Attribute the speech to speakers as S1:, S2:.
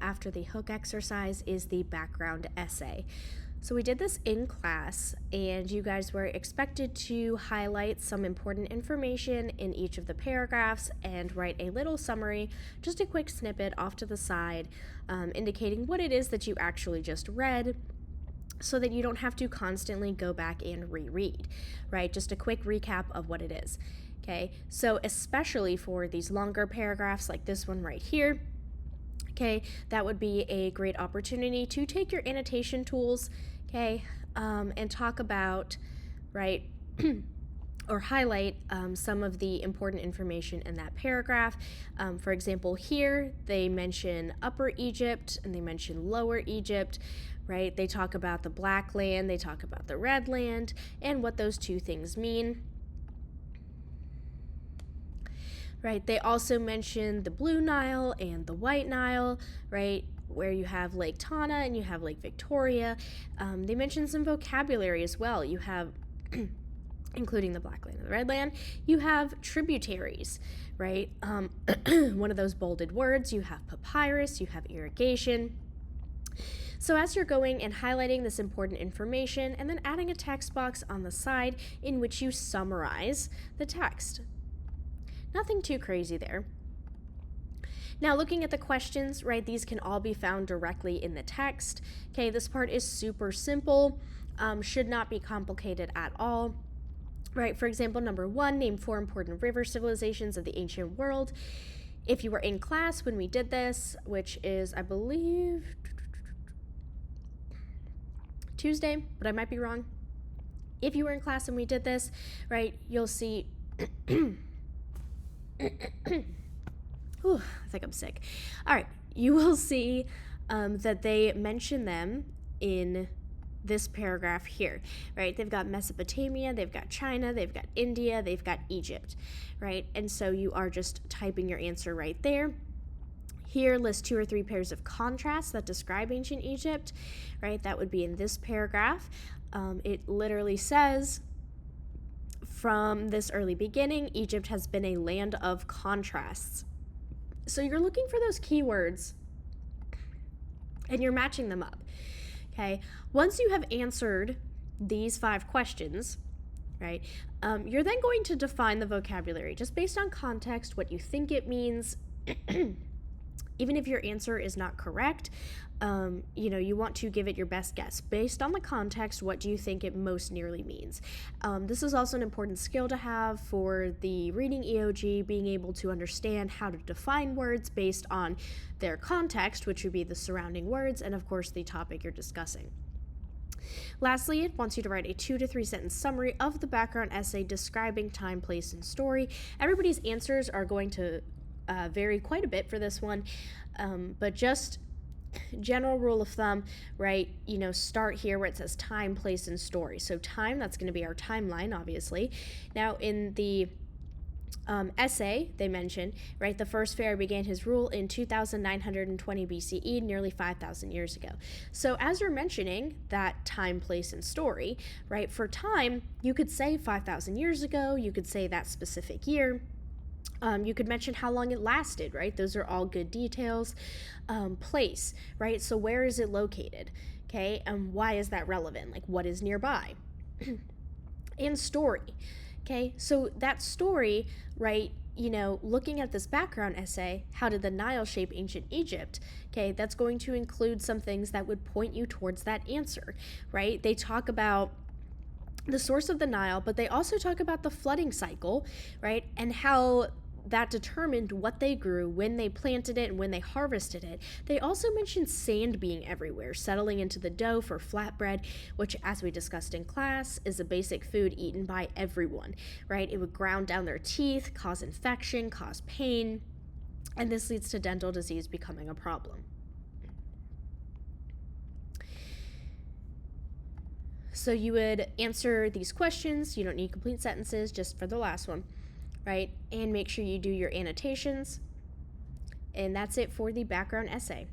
S1: after the hook exercise is the background essay. So we did this in class, and you guys were expected to highlight some important information in each of the paragraphs and write a little summary, just a quick snippet off to the side, indicating what it is that you actually just read, so that you don't have to constantly go back and reread, right? Just a quick recap of what it is, okay? So especially for these longer paragraphs like this one right here, okay, that would be a great opportunity to take your annotation tools, okay, and talk about, right, or highlight some of the important information in that paragraph. For example, here they mention Upper Egypt and they mention Lower Egypt, right? They talk about the Black Land, they talk about the Red Land, and what those two things mean. Right, they also mention the Blue Nile and the White Nile, right, where you have Lake Tana and you have Lake Victoria. They mention some vocabulary as well. You have, including the Black Land and the Red Land, you have tributaries, right? One of those bolded words, you have papyrus, you have irrigation. So as you're going and highlighting this important information and then adding a text box on the side in which you summarize the text. Nothing too crazy there. Now looking at the questions, right, these can all be found directly in the text. Okay, this part is super simple, should not be complicated at all. Right, for example, number 1, name 4 important river civilizations of the ancient world. If you were in class when we did this, which is, I believe, Tuesday, but I might be wrong. If you were in class and we did this, right, you'll see Ooh, I think I'm sick. All right, you will see that they mention them in this paragraph here, right? They've got Mesopotamia, they've got China, they've got India, they've got Egypt, right? And so you are just typing your answer right there. Here, list 2 or 3 pairs of contrasts that describe ancient Egypt, right? That would be in this paragraph. It literally says, from this early beginning, Egypt has been a land of contrasts. So you're looking for those keywords and you're matching them up, okay? Once you have answered these 5 questions, right, you're then going to define the vocabulary just based on context, what you think it means. Even if your answer is not correct, you want to give it your best guess. Based on the context, what do you think it most nearly means? This is also an important skill to have for the reading EOG, being able to understand how to define words based on their context, which would be the surrounding words, and of course the topic you're discussing. Lastly, it wants you to write a 2 to 3 sentence summary of the background essay describing time, place, and story. Everybody's answers are going to vary quite a bit for this one, but just general rule of thumb, right, start here where it says time, place, and story. So time, that's going to be our timeline, obviously. Now in the essay, they mention, right, the first pharaoh began his rule in 2920 BCE, nearly 5,000 years ago. So as you're mentioning that time, place, and story, right, for time, you could say 5,000 years ago, you could say that specific year. You could mention how long it lasted, right? Those are all good details. Place, right? So where is it located? Okay, and why is that relevant? Like, what is nearby? And story, okay? So that story, right, looking at this background essay, how did the Nile shape ancient Egypt? Okay, that's going to include some things that would point you towards that answer, right? They talk about the source of the Nile, but they also talk about the flooding cycle, right? And how that determined what they grew, when they planted it, and when they harvested it. They also mentioned sand being everywhere, settling into the dough for flatbread, which, as we discussed in class, is a basic food eaten by everyone, right? It would ground down their teeth, cause infection, cause pain, and this leads to dental disease becoming a problem. So you would answer these questions. You don't need complete sentences, just for the last one, right? And make sure you do your annotations. And that's it for the background essay.